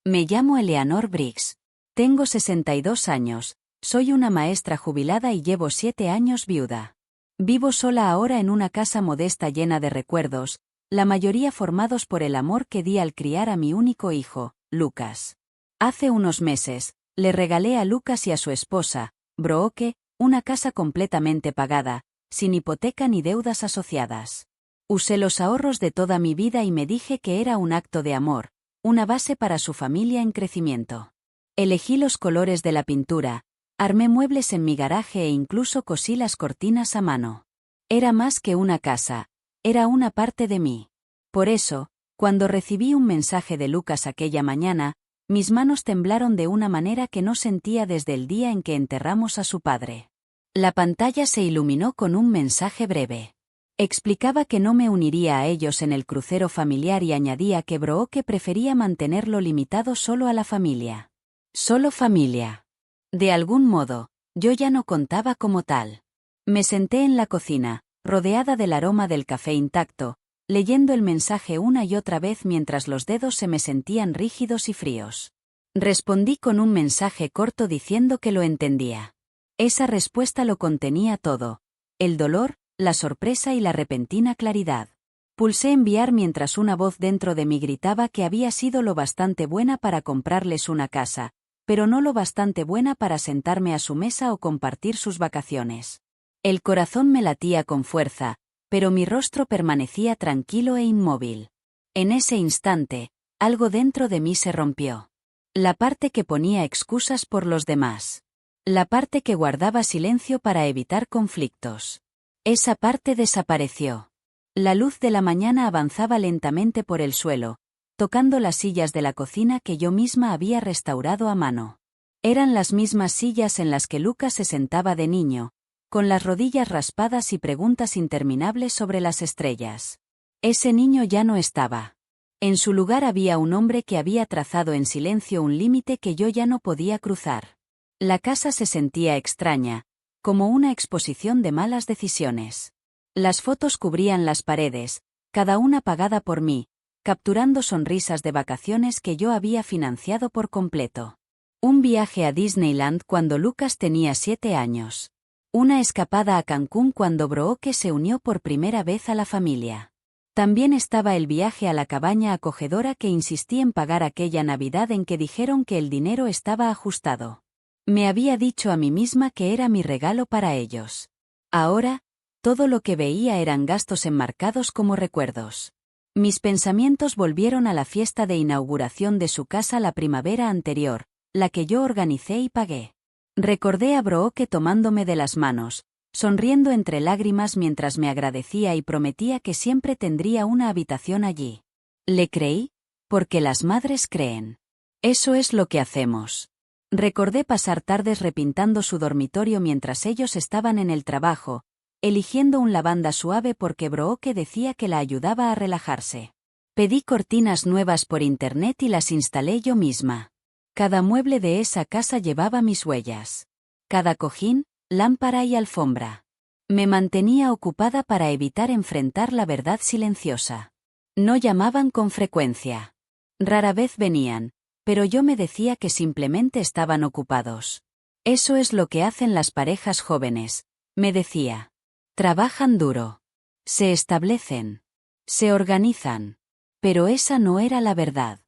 Me llamo Eleanor Briggs. Tengo 62 años, soy una maestra jubilada y llevo 7 años viuda. Vivo sola ahora en una casa modesta llena de recuerdos, la mayoría formados por el amor que di al criar a mi único hijo, Lucas. Hace unos meses, le regalé a Lucas y a su esposa, Brooke, una casa completamente pagada, sin hipoteca ni deudas asociadas. Usé los ahorros de toda mi vida y me dije que era un acto de amor, una base para su familia en crecimiento. Elegí los colores de la pintura, armé muebles en mi garaje e incluso cosí las cortinas a mano. Era más que una casa, era una parte de mí. Por eso, cuando recibí un mensaje de Lucas aquella mañana, mis manos temblaron de una manera que no sentía desde el día en que enterramos a su padre. La pantalla se iluminó con un mensaje breve. Explicaba que no me uniría a ellos en el crucero familiar y añadía que Brooke prefería mantenerlo limitado solo a la familia. Solo familia. De algún modo, yo ya no contaba como tal. Me senté en la cocina, rodeada del aroma del café intacto, leyendo el mensaje una y otra vez mientras los dedos se me sentían rígidos y fríos. Respondí con un mensaje corto diciendo que lo entendía. Esa respuesta lo contenía todo: el dolor, la sorpresa y la repentina claridad. Pulsé enviar mientras una voz dentro de mí gritaba que había sido lo bastante buena para comprarles una casa, pero no lo bastante buena para sentarme a su mesa o compartir sus vacaciones. El corazón me latía con fuerza, pero mi rostro permanecía tranquilo e inmóvil. En ese instante, algo dentro de mí se rompió. La parte que ponía excusas por los demás. La parte que guardaba silencio para evitar conflictos. Esa parte desapareció. La luz de la mañana avanzaba lentamente por el suelo, tocando las sillas de la cocina que yo misma había restaurado a mano. Eran las mismas sillas en las que Lucas se sentaba de niño, con las rodillas raspadas y preguntas interminables sobre las estrellas. Ese niño ya no estaba. En su lugar había un hombre que había trazado en silencio un límite que yo ya no podía cruzar. La casa se sentía extraña, como una exposición de malas decisiones. Las fotos cubrían las paredes, cada una pagada por mí, capturando sonrisas de vacaciones que yo había financiado por completo. Un viaje a Disneyland cuando Lucas tenía 7 años. Una escapada a Cancún cuando Brooke se unió por primera vez a la familia. También estaba el viaje a la cabaña acogedora que insistí en pagar aquella Navidad en que dijeron que el dinero estaba ajustado. Me había dicho a mí misma que era mi regalo para ellos. Ahora, todo lo que veía eran gastos enmarcados como recuerdos. Mis pensamientos volvieron a la fiesta de inauguración de su casa la primavera anterior, la que yo organicé y pagué. Recordé a Brooke tomándome de las manos, sonriendo entre lágrimas mientras me agradecía y prometía que siempre tendría una habitación allí. Le creí, porque las madres creen. Eso es lo que hacemos. Recordé pasar tardes repintando su dormitorio mientras ellos estaban en el trabajo, eligiendo un lavanda suave porque Brooke decía que la ayudaba a relajarse. Pedí cortinas nuevas por internet y las instalé yo misma. Cada mueble de esa casa llevaba mis huellas. Cada cojín, lámpara y alfombra. Me mantenía ocupada para evitar enfrentar la verdad silenciosa. No llamaban con frecuencia. Rara vez venían, pero yo me decía que simplemente estaban ocupados. Eso es lo que hacen las parejas jóvenes, me decía. Trabajan duro. Se establecen. Se organizan. Pero esa no era la verdad.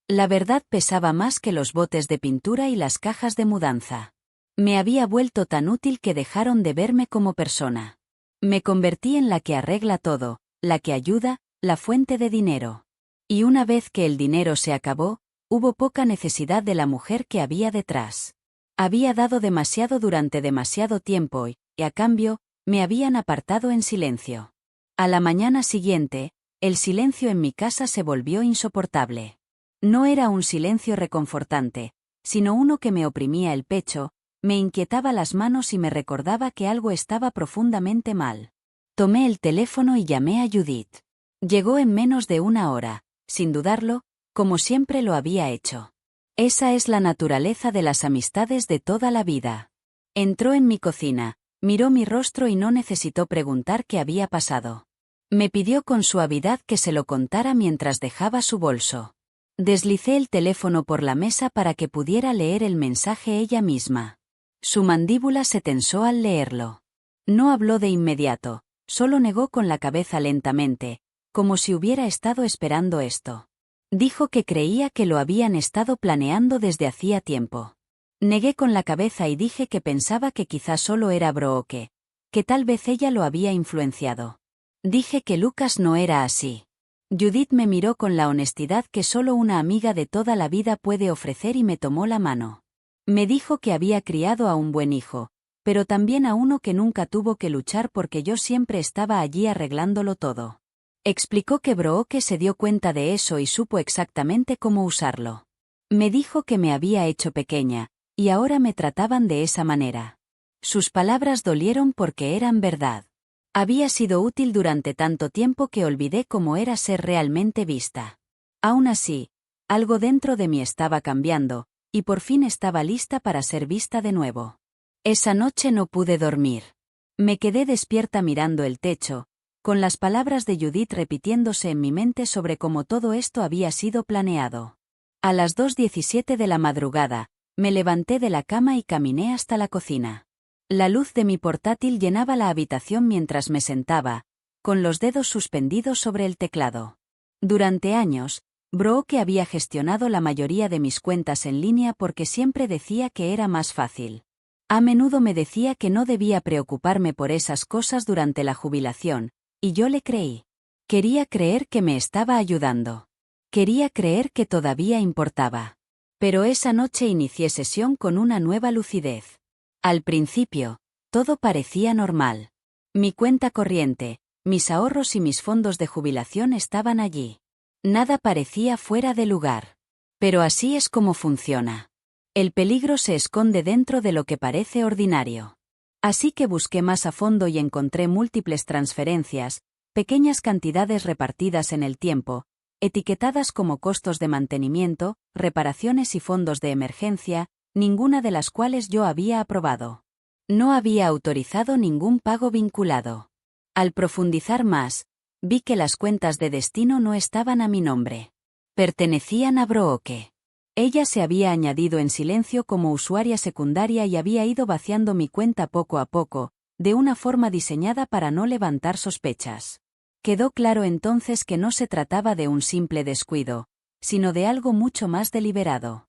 La verdad pesaba más que los botes de pintura y las cajas de mudanza. Me había vuelto tan útil que dejaron de verme como persona. Me convertí en la que arregla todo, la que ayuda, la fuente de dinero. Y una vez que el dinero se acabó, hubo poca necesidad de la mujer que había detrás. Había dado demasiado durante demasiado tiempo y, a cambio, me habían apartado en silencio. A la mañana siguiente, el silencio en mi casa se volvió insoportable. No era un silencio reconfortante, sino uno que me oprimía el pecho, me inquietaba las manos y me recordaba que algo estaba profundamente mal. Tomé el teléfono y llamé a Judith. Llegó en menos de una hora, sin dudarlo, como siempre lo había hecho. Esa es la naturaleza de las amistades de toda la vida. Entró en mi cocina, miró mi rostro y no necesitó preguntar qué había pasado. Me pidió con suavidad que se lo contara mientras dejaba su bolso. Deslicé el teléfono por la mesa para que pudiera leer el mensaje ella misma. Su mandíbula se tensó al leerlo. No habló de inmediato, solo negó con la cabeza lentamente, como si hubiera estado esperando esto. Dijo que creía que lo habían estado planeando desde hacía tiempo. Negué con la cabeza y dije que pensaba que quizás solo era Brooke, que tal vez ella lo había influenciado. Dije que Lucas no era así. Judith me miró con la honestidad que solo una amiga de toda la vida puede ofrecer y me tomó la mano. Me dijo que había criado a un buen hijo, pero también a uno que nunca tuvo que luchar porque yo siempre estaba allí arreglándolo todo. Explicó que Brooke se dio cuenta de eso y supo exactamente cómo usarlo. Me dijo que me había hecho pequeña, y ahora me trataban de esa manera. Sus palabras dolieron porque eran verdad. Había sido útil durante tanto tiempo que olvidé cómo era ser realmente vista. Aún así, algo dentro de mí estaba cambiando, y por fin estaba lista para ser vista de nuevo. Esa noche no pude dormir. Me quedé despierta mirando el techo, con las palabras de Judith repitiéndose en mi mente sobre cómo todo esto había sido planeado. A las 2:17 de la madrugada, me levanté de la cama y caminé hasta la cocina. La luz de mi portátil llenaba la habitación mientras me sentaba, con los dedos suspendidos sobre el teclado. Durante años, Brooke había gestionado la mayoría de mis cuentas en línea porque siempre decía que era más fácil. A menudo me decía que no debía preocuparme por esas cosas durante la jubilación, y yo le creí. Quería creer que me estaba ayudando. Quería creer que todavía importaba. Pero esa noche inicié sesión con una nueva lucidez. Al principio, todo parecía normal. Mi cuenta corriente, mis ahorros y mis fondos de jubilación estaban allí. Nada parecía fuera de lugar. Pero así es como funciona. El peligro se esconde dentro de lo que parece ordinario. Así que busqué más a fondo y encontré múltiples transferencias, pequeñas cantidades repartidas en el tiempo, etiquetadas como costos de mantenimiento, reparaciones y fondos de emergencia, ninguna de las cuales yo había aprobado. No había autorizado ningún pago vinculado. Al profundizar más, vi que las cuentas de destino no estaban a mi nombre. Pertenecían a Brooke. Ella se había añadido en silencio como usuaria secundaria y había ido vaciando mi cuenta poco a poco, de una forma diseñada para no levantar sospechas. Quedó claro entonces que no se trataba de un simple descuido, sino de algo mucho más deliberado.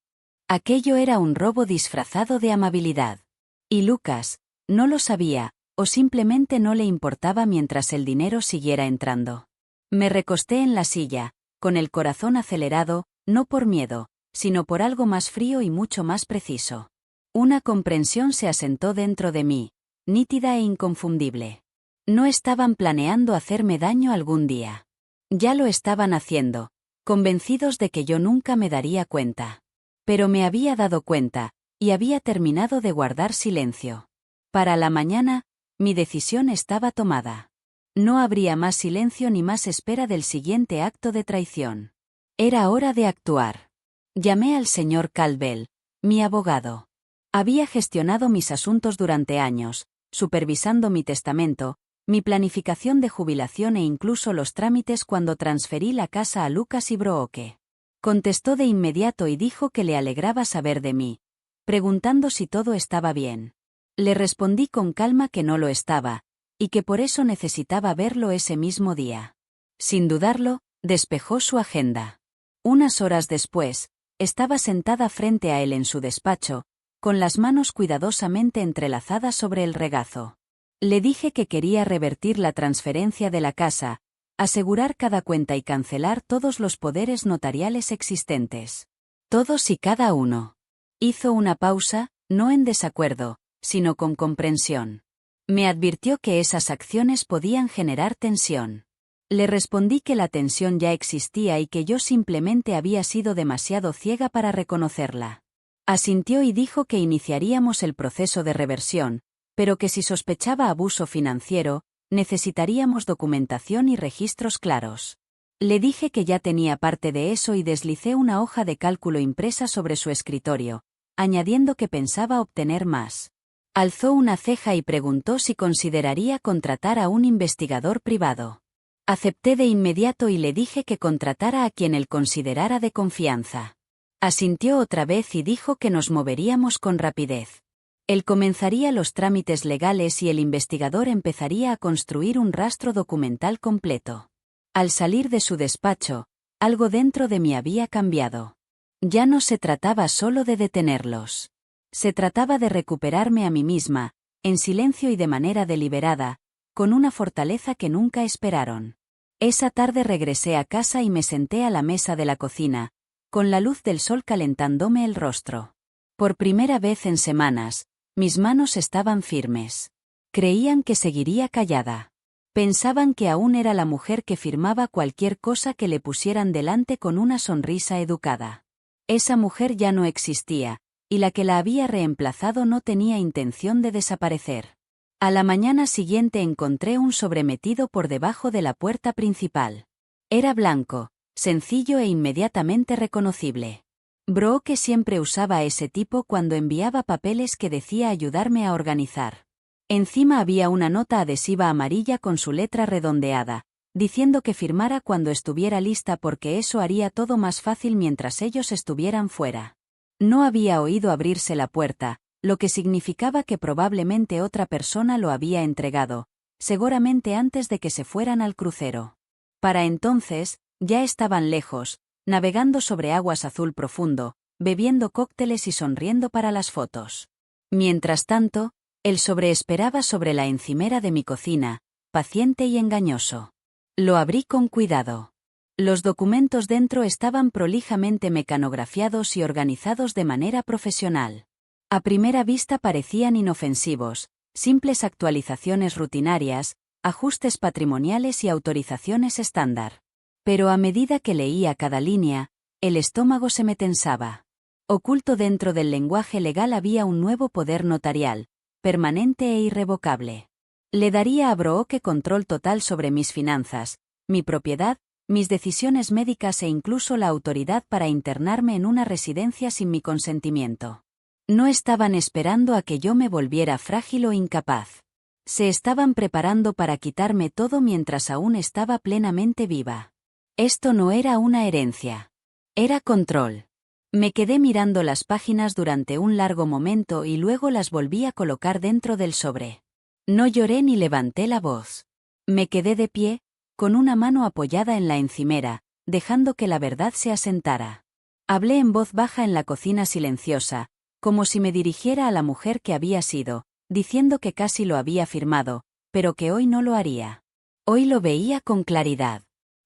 Aquello era un robo disfrazado de amabilidad. Y Lucas, no lo sabía, o simplemente no le importaba mientras el dinero siguiera entrando. Me recosté en la silla, con el corazón acelerado, no por miedo, sino por algo más frío y mucho más preciso. Una comprensión se asentó dentro de mí, nítida e inconfundible. No estaban planeando hacerme daño algún día. Ya lo estaban haciendo, convencidos de que yo nunca me daría cuenta. Pero me había dado cuenta, y había terminado de guardar silencio. Para la mañana, mi decisión estaba tomada. No habría más silencio ni más espera del siguiente acto de traición. Era hora de actuar. Llamé al señor Caldwell, mi abogado. Había gestionado mis asuntos durante años, supervisando mi testamento, mi planificación de jubilación e incluso los trámites cuando transferí la casa a Lucas y Brooke. Contestó de inmediato y dijo que le alegraba saber de mí, preguntando si todo estaba bien. Le respondí con calma que no lo estaba, y que por eso necesitaba verlo ese mismo día. Sin dudarlo, despejó su agenda. Unas horas después, estaba sentada frente a él en su despacho, con las manos cuidadosamente entrelazadas sobre el regazo. Le dije que quería revertir la transferencia de la casa, asegurar cada cuenta y cancelar todos los poderes notariales existentes. Todos y cada uno. Hizo una pausa, no en desacuerdo, sino con comprensión. Me advirtió que esas acciones podían generar tensión. Le respondí que la tensión ya existía y que yo simplemente había sido demasiado ciega para reconocerla. Asintió y dijo que iniciaríamos el proceso de reversión, pero que si sospechaba abuso financiero, necesitaríamos documentación y registros claros. Le dije que ya tenía parte de eso y deslicé una hoja de cálculo impresa sobre su escritorio, añadiendo que pensaba obtener más. Alzó una ceja y preguntó si consideraría contratar a un investigador privado. Acepté de inmediato y le dije que contratara a quien él considerara de confianza. Asintió otra vez y dijo que nos moveríamos con rapidez. Él comenzaría los trámites legales y el investigador empezaría a construir un rastro documental completo. Al salir de su despacho, algo dentro de mí había cambiado. Ya no se trataba solo de detenerlos. Se trataba de recuperarme a mí misma, en silencio y de manera deliberada, con una fortaleza que nunca esperaron. Esa tarde regresé a casa y me senté a la mesa de la cocina, con la luz del sol calentándome el rostro. Por primera vez en semanas, mis manos estaban firmes. Creían que seguiría callada. Pensaban que aún era la mujer que firmaba cualquier cosa que le pusieran delante con una sonrisa educada. Esa mujer ya no existía, y la que la había reemplazado no tenía intención de desaparecer. A la mañana siguiente encontré un sobre metido por debajo de la puerta principal. Era blanco, sencillo e inmediatamente reconocible. Brooke siempre usaba ese tipo cuando enviaba papeles que decía ayudarme a organizar. Encima había una nota adhesiva amarilla con su letra redondeada, diciendo que firmara cuando estuviera lista porque eso haría todo más fácil mientras ellos estuvieran fuera. No había oído abrirse la puerta, lo que significaba que probablemente otra persona lo había entregado, seguramente antes de que se fueran al crucero. Para entonces, ya estaban lejos, navegando sobre aguas azul profundo, bebiendo cócteles y sonriendo para las fotos. Mientras tanto, el sobre esperaba sobre la encimera de mi cocina, paciente y engañoso. Lo abrí con cuidado. Los documentos dentro estaban prolijamente mecanografiados y organizados de manera profesional. A primera vista parecían inofensivos, simples actualizaciones rutinarias, ajustes patrimoniales y autorizaciones estándar. Pero a medida que leía cada línea, el estómago se me tensaba. Oculto dentro del lenguaje legal había un nuevo poder notarial, permanente e irrevocable. Le daría a Brooke control total sobre mis finanzas, mi propiedad, mis decisiones médicas e incluso la autoridad para internarme en una residencia sin mi consentimiento. No estaban esperando a que yo me volviera frágil o incapaz. Se estaban preparando para quitarme todo mientras aún estaba plenamente viva. Esto no era una herencia. Era control. Me quedé mirando las páginas durante un largo momento y luego las volví a colocar dentro del sobre. No lloré ni levanté la voz. Me quedé de pie, con una mano apoyada en la encimera, dejando que la verdad se asentara. Hablé en voz baja en la cocina silenciosa, como si me dirigiera a la mujer que había sido, diciendo que casi lo había firmado, pero que hoy no lo haría. Hoy lo veía con claridad.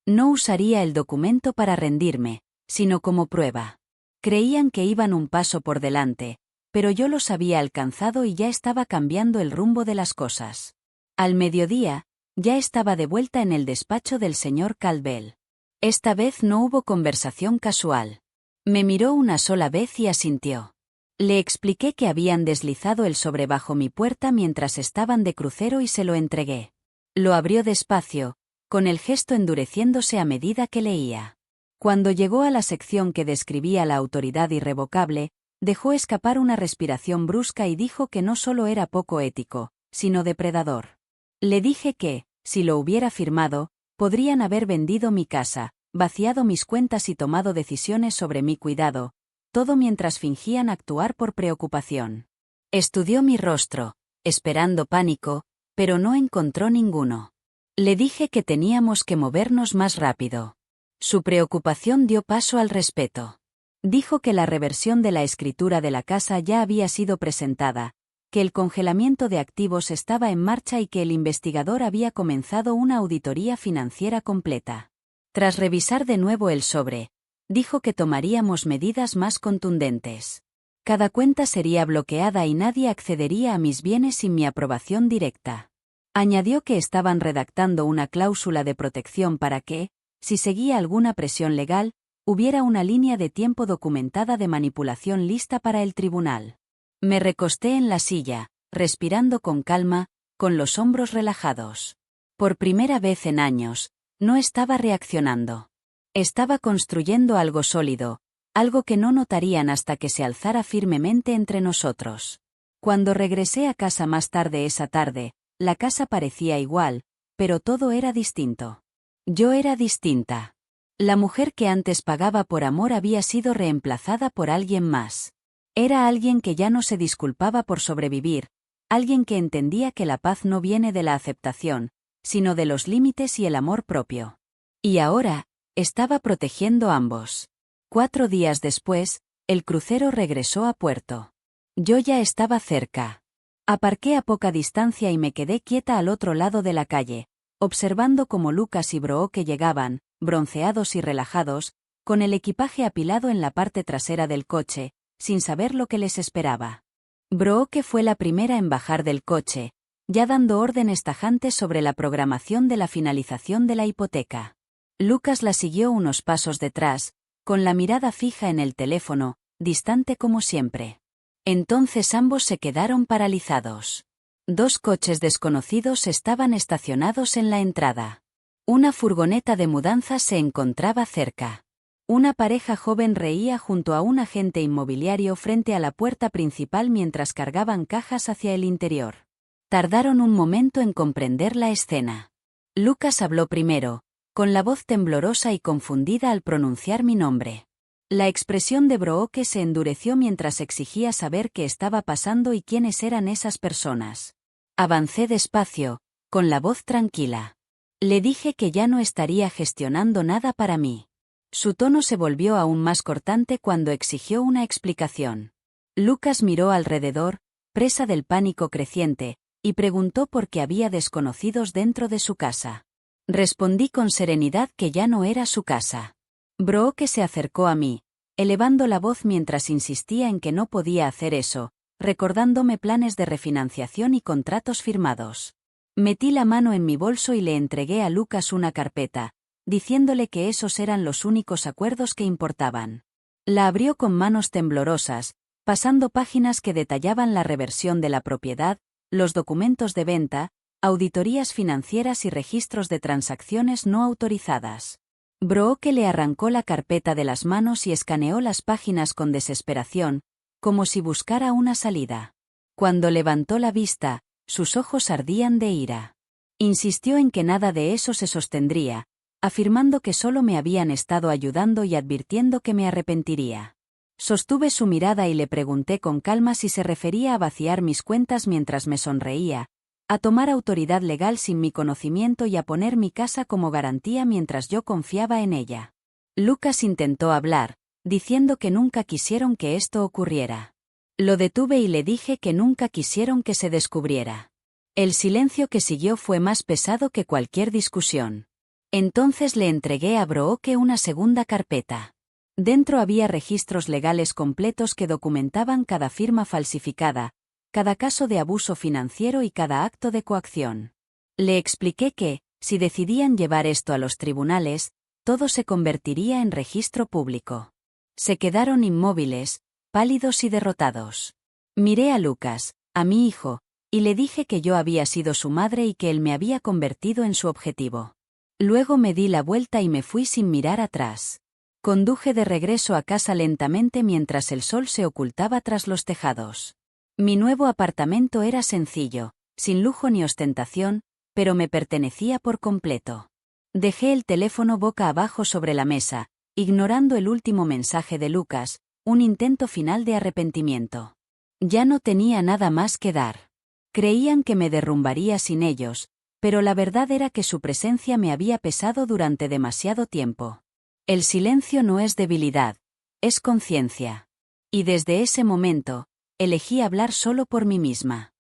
No usaría el documento para rendirme, sino como prueba. Creían que iban un paso por delante, pero yo los había alcanzado y ya estaba cambiando el rumbo de las cosas. Al mediodía, ya estaba de vuelta en el despacho del señor Caldwell. Esta vez no hubo conversación casual. Me miró una sola vez y asintió. Le expliqué que habían deslizado el sobre bajo mi puerta mientras estaban de crucero y se lo entregué. Lo abrió despacio, con el gesto endureciéndose a medida que leía. Cuando llegó a la sección que describía la autoridad irrevocable, dejó escapar una respiración brusca y dijo que no solo era poco ético, sino depredador. Le dije que, si lo hubiera firmado, podrían haber vendido mi casa, vaciado mis cuentas y tomado decisiones sobre mi cuidado, todo mientras fingían actuar por preocupación. Estudió mi rostro, esperando pánico, pero no encontró ninguno. Le dije que teníamos que movernos más rápido. Su preocupación dio paso al respeto. Dijo que la reversión de la escritura de la casa ya había sido presentada, que el congelamiento de activos estaba en marcha y que el investigador había comenzado una auditoría financiera completa. Tras revisar de nuevo el sobre, dijo que tomaríamos medidas más contundentes. Cada cuenta sería bloqueada y nadie accedería a mis bienes sin mi aprobación directa. Añadió que estaban redactando una cláusula de protección para que, si seguía alguna presión legal, hubiera una línea de tiempo documentada de manipulación lista para el tribunal. Me recosté en la silla, respirando con calma, con los hombros relajados. Por primera vez en años, no estaba reaccionando. Estaba construyendo algo sólido, algo que no notarían hasta que se alzara firmemente entre nosotros. Cuando regresé a casa más tarde esa tarde, la casa parecía igual, pero todo era distinto. Yo era distinta. La mujer que antes pagaba por amor había sido reemplazada por alguien más. Era alguien que ya no se disculpaba por sobrevivir, alguien que entendía que la paz no viene de la aceptación, sino de los límites y el amor propio. Y ahora, estaba protegiendo ambos. 4 días después, el crucero regresó a puerto. Yo ya estaba cerca. Aparqué a poca distancia y me quedé quieta al otro lado de la calle, observando cómo Lucas y Brooke llegaban, bronceados y relajados, con el equipaje apilado en la parte trasera del coche, sin saber lo que les esperaba. Brooke fue la primera en bajar del coche, ya dando órdenes tajantes sobre la programación de la finalización de la hipoteca. Lucas la siguió unos pasos detrás, con la mirada fija en el teléfono, distante como siempre. Entonces ambos se quedaron paralizados. 2 coches desconocidos estaban estacionados en la entrada. Una furgoneta de mudanzas se encontraba cerca. Una pareja joven reía junto a un agente inmobiliario frente a la puerta principal mientras cargaban cajas hacia el interior. Tardaron un momento en comprender la escena. Lucas habló primero, con la voz temblorosa y confundida al pronunciar mi nombre. La expresión de Brooke se endureció mientras exigía saber qué estaba pasando y quiénes eran esas personas. Avancé despacio, con la voz tranquila. Le dije que ya no estaría gestionando nada para mí. Su tono se volvió aún más cortante cuando exigió una explicación. Lucas miró alrededor, presa del pánico creciente, y preguntó por qué había desconocidos dentro de su casa. Respondí con serenidad que ya no era su casa. Brooke se acercó a mí, elevando la voz mientras insistía en que no podía hacer eso, recordándome planes de refinanciación y contratos firmados. Metí la mano en mi bolso y le entregué a Lucas una carpeta, diciéndole que esos eran los únicos acuerdos que importaban. La abrió con manos temblorosas, pasando páginas que detallaban la reversión de la propiedad, los documentos de venta, auditorías financieras y registros de transacciones no autorizadas. Brooke le arrancó la carpeta de las manos y escaneó las páginas con desesperación, como si buscara una salida. Cuando levantó la vista, sus ojos ardían de ira. Insistió en que nada de eso se sostendría, afirmando que solo me habían estado ayudando y advirtiendo que me arrepentiría. Sostuve su mirada y le pregunté con calma si se refería a vaciar mis cuentas mientras me sonreía, a tomar autoridad legal sin mi conocimiento y a poner mi casa como garantía mientras yo confiaba en ella. Lucas intentó hablar, diciendo que nunca quisieron que esto ocurriera. Lo detuve y le dije que nunca quisieron que se descubriera. El silencio que siguió fue más pesado que cualquier discusión. Entonces le entregué a Brooke una segunda carpeta. Dentro había registros legales completos que documentaban cada firma falsificada, cada caso de abuso financiero y cada acto de coacción. Le expliqué que, si decidían llevar esto a los tribunales, todo se convertiría en registro público. Se quedaron inmóviles, pálidos y derrotados. Miré a Lucas, a mi hijo, y le dije que yo había sido su madre y que él me había convertido en su objetivo. Luego me di la vuelta y me fui sin mirar atrás. Conduje de regreso a casa lentamente mientras el sol se ocultaba tras los tejados. Mi nuevo apartamento era sencillo, sin lujo ni ostentación, pero me pertenecía por completo. Dejé el teléfono boca abajo sobre la mesa, ignorando el último mensaje de Lucas, un intento final de arrepentimiento. Ya no tenía nada más que dar. Creían que me derrumbaría sin ellos, pero la verdad era que su presencia me había pesado durante demasiado tiempo. El silencio no es debilidad, es conciencia. Y desde ese momento, elegí hablar solo por mí misma.